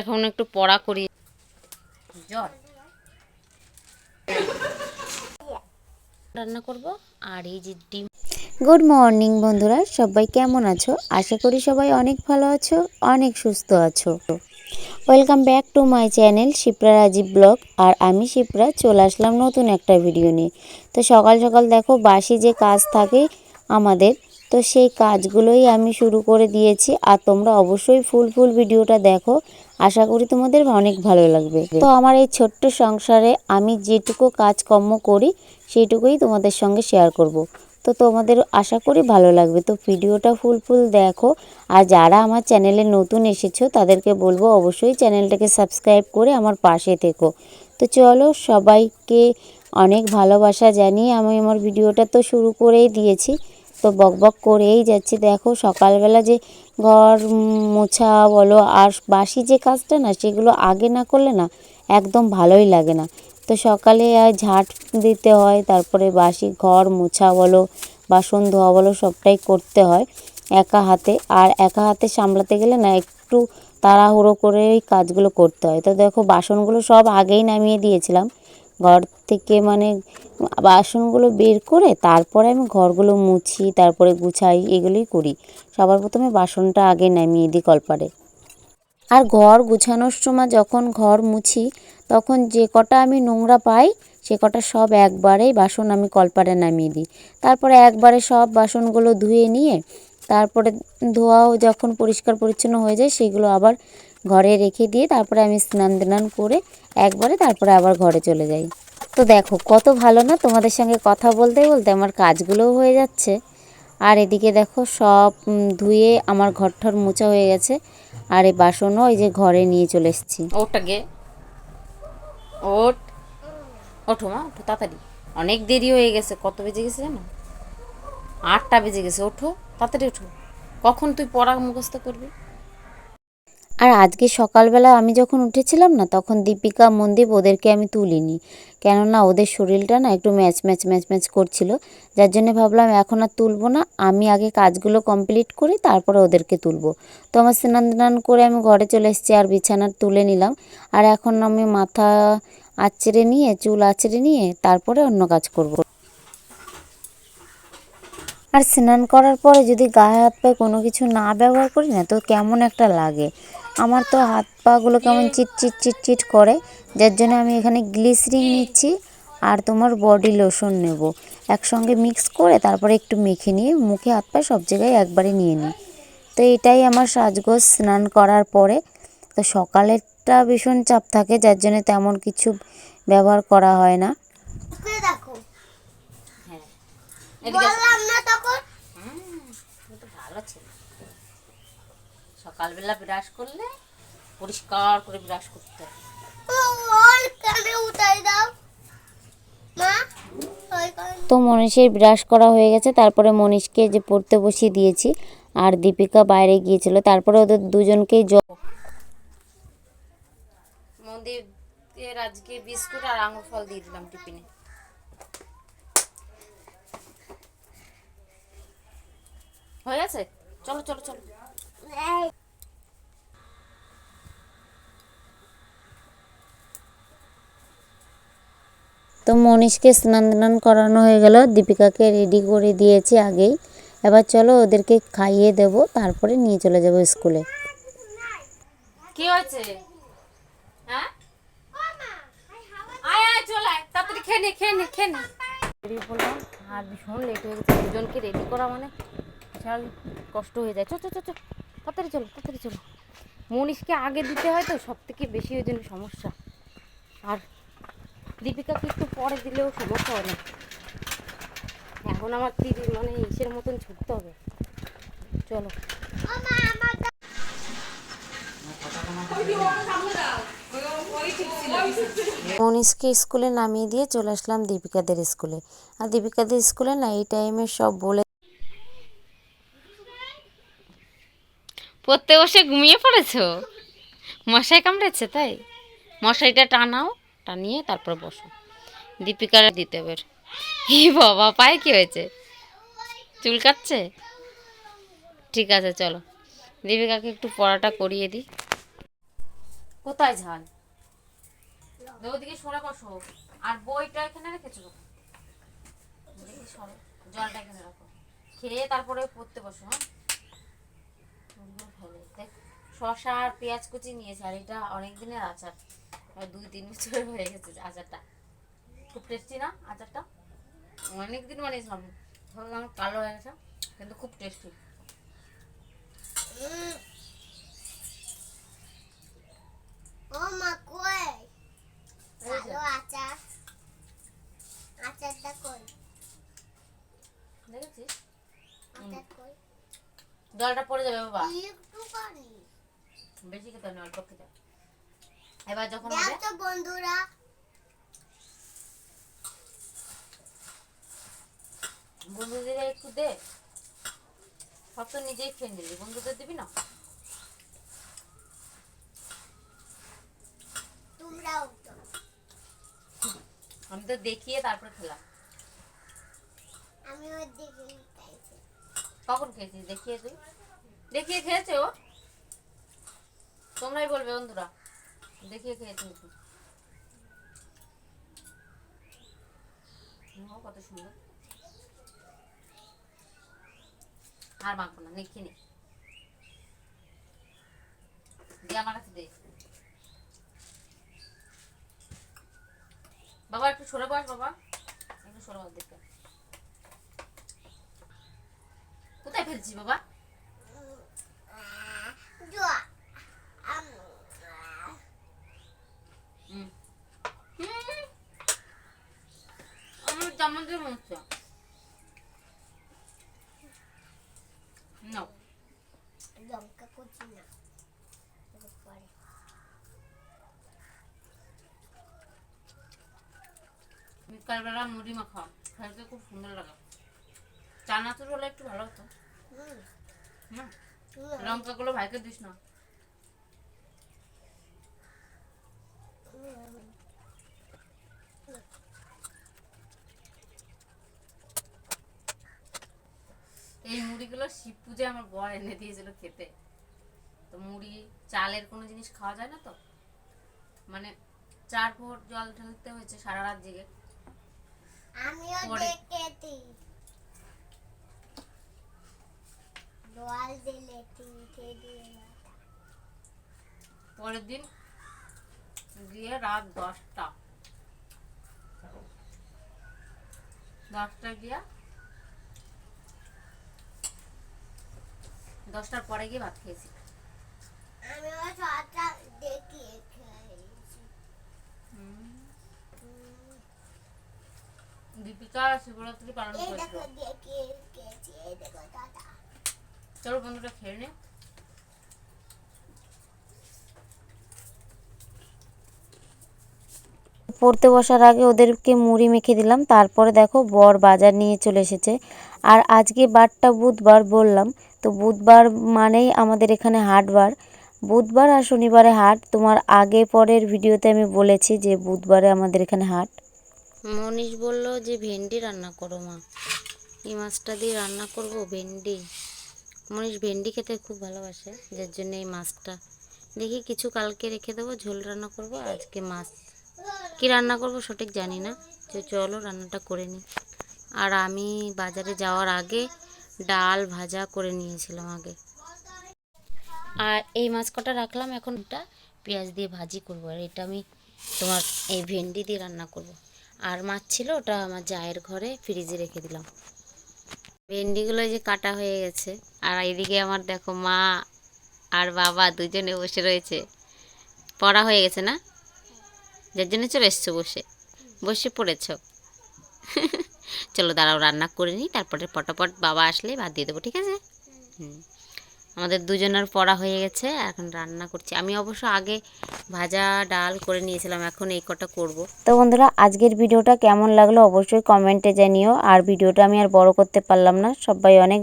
এখন একটু পড়া করি। জল রান্না করব আর এই যে ডিম। গুড মর্নিং বন্ধুরা, সবাই কেমন আছো? আশা করি সবাই অনেক ভালো আছো, অনেক সুস্থ আছো। Welcome back to my channel Shipra Rajib blog. আর আমি শিপ্রা চলে আসলাম নতুন একটা ভিডিও নিয়ে। তো সকাল সকাল দেখো বাসি যে কাজ থাকে আমাদের, তো সেই কাজগুলোই আমি শুরু করে দিয়েছি। আর তোমরা অবশ্যই ফুল ভিডিওটা দেখো, আশা করি তোমাদের অনেক ভালো লাগবে। তো আমার এই ছোট্ট সংসারে আমি যেটুকু কাজকর্ম করি সেইটুকুই তোমাদের সঙ্গে শেয়ার করব। তো তোমাদের আশা করি ভালো লাগবে। তো ভিডিওটা ফুল দেখো। আর যারা আমার চ্যানেলে নতুন এসেছো তাদেরকে বলবো অবশ্যই চ্যানেলটাকে সাবস্ক্রাইব করে আমার পাশে থেকো। তো চলো, সবাইকে অনেক ভালোবাসা জানিয়ে আমি আমার ভিডিওটা তো শুরু করেই দিয়েছি। তো বকবক করেই যাচ্ছি। দেখো সকালবেলা যে ঘর মোছা বলো আর বাসি যে কাজটা না, সেগুলো আগে না করলে না একদম ভালোই লাগে না। তো সকালে আর ঝাঁট দিতে হয়, তারপরে বাসি ঘর মোছা বলো, বাসন ধোয়া বলো, সবটাই করতে হয় একা হাতে। আর একা হাতে সামলাতে গেলে না একটু তাড়াহুড়ো করে এই কাজগুলো করতে হয়। তো দেখো বাসনগুলো সব আগেই নামিয়ে দিয়েছিলাম ঘর থেকে, মানে বাসনগুলো বের করে তারপরে আমি ঘরগুলো মুছি, তারপরে গুছাই, এগুলোই করি। সবার প্রথমে বাসনটা আগে নামিয়ে দিই কলপারে। আর ঘর গুছানোর সময় যখন ঘর মুছি তখন যে কটা আমি নোংরা পাই সে কটা সব একবারেই বাসন আমি কলপারে নামিয়ে দিই। তারপরে একবারে সব বাসনগুলো ধুয়ে নিয়ে তারপরে ধোয়াও যখন পরিষ্কার পরিচ্ছন্ন হয়ে যায় সেগুলো আবার ঘরে রেখে দিয়ে তারপরে আমি স্নান করে একবারে তারপরে আবার ঘরে চলে যাই। তো দেখো কত ভালো না, তোমাদের সঙ্গে কথা বলতে বলতে আমার কাজগুলোও হয়ে যাচ্ছে। আর এদিকে দেখো সব ধুয়ে আমার ঘরঠর মোছা হয়ে গেছে। আর এই বাসনও এই যে ঘরে নিয়ে চলে এসেছি। ওটাকে ওঠ, ওঠো মা, ওঠো তাড়াতাড়ি, অনেক দেরি হয়ে গেছে। কত বেজে গেছে জানো? 8টা বেজে গেছে। ওঠো তাড়াতাড়ি, ওঠো। কখন তুই পড়া মুখস্থ করবি? আর আজকে সকালবেলা আমি যখন উঠেছিলাম না, তখন দীপিকা মনদীপ ওদেরকে আমি তুলিনি, কেননা ওদের শরীরটা না একটু ম্যাচ করছিল। যার জন্য ভাবলাম এখন আর তুলবো না, আমি আগে কাজগুলো কমপ্লিট করি তারপরে ওদেরকে তুলবো। তো আমার স্নান করে আমি ঘরে চলে এসেছি আর বিছানা তুলে নিলাম। আর এখন আমি মাথা আঁচড়ে নিয়ে, চুল আঁচড়ে নিয়ে তারপরে অন্য কাজ করব। আর স্নান করার পরে যদি গায়ে হাত পায়ে কোনো কিছু না ব্যবহার করি না, তো কেমন একটা লাগে। আমার তো হাত পাগুলো কেমন চিট করে। যার জন্য আমি এখানে গ্লিসারিন নিচ্ছি আর তোমার বডি লোশন নেব, একসঙ্গে মিক্স করে তারপরে একটু মেখে নিয়ে মুখে হাত পায়ে সব জায়গায় একবারে নিয়ে নিই। তো এটাই আমার সাজগোজ স্নান করার পরে। তো সকালেরটা ভীষণ চাপ থাকে, যার জন্য তেমন কিছু ব্যবহার করা হয় না। হ্যাঁ, বললাম না তখন। তুমি তো ভালো ছেলে। সকালবেলা ব্রাশ করলে পরিষ্কার করে ব্রাশ করতে হয়। তো মনীষের ব্রাশ করা হয়ে গেছে, তারপরে মনীষকে যে পড়তে বসিয়ে দিয়েছি। আর দীপিকা বাইরে গিয়েছিল, তারপরে ওদের দুজনকেই মন্দিরের আজকে বিস্কুট আর আঙুর ফল দিয়ে দিলাম টিফিনে। হয়ে গেছে, চলো চলো চলো। তো মনীষকে স্নান করানো হয়ে গেল, দীপিকাকে রেডি করে দিয়েছি আগেই। এবার চলো ওদেরকে খাইয়ে দেব, তারপরে নিয়ে চলে যাব স্কুলে। কি হয়েছে? হ্যাঁ, আয় আয় চল আয়, তাড়াতাড়ি খেয়ে নে। বেরিয়ে পড়লাম আর ভীষণ লেট হয়ে গেছে। দুজনকে রেডি করা মানে বিশাল কষ্ট হয়ে যায়। চল তাড়াতাড়ি চলো। মনীষকে আগে দিতে হয় তো, সব থেকে বেশি ওই জন্য সমস্যা। আর দীপিকাকে একটু পরে দিলেও সমস্যা হয় না। এখন আমার মানে ইসের মতন ছুটতে হবে। চলো। মনীষকে স্কুলে নামিয়ে দিয়ে চলে আসলাম দীপিকাদের স্কুলে। আর দীপিকাদের স্কুলে না এই টাইমে সব বলে পড়তে বসে ঘুমিয়ে পড়েছো? মশাই কামড়েছে তাই? মশারিটা টানাও, টানিয়ে তারপর বসো। দীপিকার দিতে হবে। ই বাবা, পায়ে কি হয়েছে? চুল কাটছে? ঠিক আছে চলো, দীপিকাকে একটু পড়াটা করিয়ে দিই। কোথায় ঝাল? ওদিকে সরে বসো। আর বইটা এখানে রেখেছো? দেখি সরো। জলটা এখানে রাখো। খেয়ে তারপরে পড়তে বসো। হ্যাঁ, দেখ, শসা আর পেঁয়াজ কুচি নিয়েছে, আর এটা অনেক দিনের আচার, 2-3 বছর হয়ে গেছে আচারটা। খুব টেস্টি না আচারটা? অনেকদিন বানিয়েছিলাম, ধরলাম কালো হয়ে গেছে, কিন্তু খুব টেস্টি। ও মা কই ভালো আচার, আচারটা কই, দেখেছিস? আচার কই? জলটা পড়ে যাবে বাবা, একটু পানি বেশি খেতে হবে না, অল্প খেতে হবে। এবার যখন দাও হবে, তো বন্ধুরা। বন্ধুদের একটু দে, সব তো নিজেই খেয়ে নিলি, বন্ধুদের দিবি না? তোমরাও তো। আমি তো দেখিয়ে তারপরে খেলাম। আমি ওর দিকে খাইছি। কখন খেয়েছিস দেখিয়ে? তুই দেখিয়ে খেয়েছে ও? তোমরাই বলবে বন্ধুরা, দেখিয়ে খেয়েছে নাকি। কত সুন্দর। আর মাখবো না, খেয়ে নে। দিয়ে আমার কাছে দে বাবা, একটু সরে বস বাবা, একটু সরে বস। দেখতে কোথায় ফেলছি বাবা? জোয়া হুম, আমার জামাতে মরছে না। লঙ্কা কুচি না পরে। বিকালবেলা মুড়ি মাখা খাইতে খুব সুন্দর লাগে। চানাচুর হলে একটু ভালো হতো। হুম, লঙ্কাগুলো ভাইকে দিস না। এই মুড়িগুলো শিব পুজো আমার বর এনে দিয়েছিল খেতে। তো মুড়ি চালের কোনো জিনিস খাওয়া যায় না, তো মানে 4 ভোর জল ঢালতে হয়েছে সারা রাত জেগে। আমিও পরে- দেখেছি জল দিলে তিনটে দিয়ে পরের দিন গিয়ে রাত 10টা গিয়া 10টার পরে গিয়ে ভাত খেয়েছি। আমিও সবটা দেখিয়ে খেয়েছি। দীপিকা শিবরাত্রি পালন এই করেছিল। দেখো দেখিয়ে খেয়েছি, এই দেখো দাদা। চলো বন্ধুরা খেয়ে নে। পড়তে বসার আগে ওদেরকে মুড়ি মেখে দিলাম, তারপরে দেখো বর বাজার নিয়ে চলে এসেছে। আর আজকে বারটা বুধবার বললাম, তো বুধবার মানেই আমাদের এখানে হাট বার। বুধবার আর শনিবারে হাট। তোমার আগে পরের ভিডিওতে আমি বলেছি যে বুধবারে আমাদের এখানে হাট। মনীষ বলল যে ভেন্ডি রান্না করো মা, এই মাছটা দিয়ে রান্না করব ভেন্ডি। মনীষ ভেন্ডি খেতে খুব ভালোবাসে, যার জন্য এই মাছটা দেখি কিছু কালকে রেখে দেবো, ঝোল রান্না করব। আজকে মাছ কি রান্না করব সঠিক জানি না, যে চলো রান্নাটা করে নিই। আর আমি বাজারে যাওয়ার আগে ডাল ভাজা করে নিয়েছিলাম আগে। আর এই মাছ কটা রাখলাম, এখন এটা পেঁয়াজ দিয়ে ভাজি করব। আর এটা আমি তোমার এই ভেন্ডি দিয়ে রান্না করব। আর মাছ ছিল, ওটা আমার জায়ের ঘরে ফ্রিজে রেখে দিলাম। ভেন্ডিগুলো যে কাটা হয়ে গেছে, আর এইদিকে আমার দেখো মা আর বাবা দুজনে বসে রয়েছে। পড়া হয়ে গেছে না, যার জন্য চলে এসছো, বসে বসে পড়েছ। চলো দাঁড়াও রান্না করে নিই, তারপরে পটাপট বাবা আসলে ভাত দিয়ে দেবো, ঠিক আছে? আমাদের দুজনের পড়া হয়ে গেছে, এখন রান্না করছি। আমি অবশ্য আগে ভাজা ডাল করে নিয়েছিলাম, এখন এই কটা করব। তো বন্ধুরা আজকের ভিডিওটা কেমন লাগলো অবশ্যই কমেন্টে জানিও। আর ভিডিওটা আমি আর বড় করতে পারলাম না, সবাই অনেক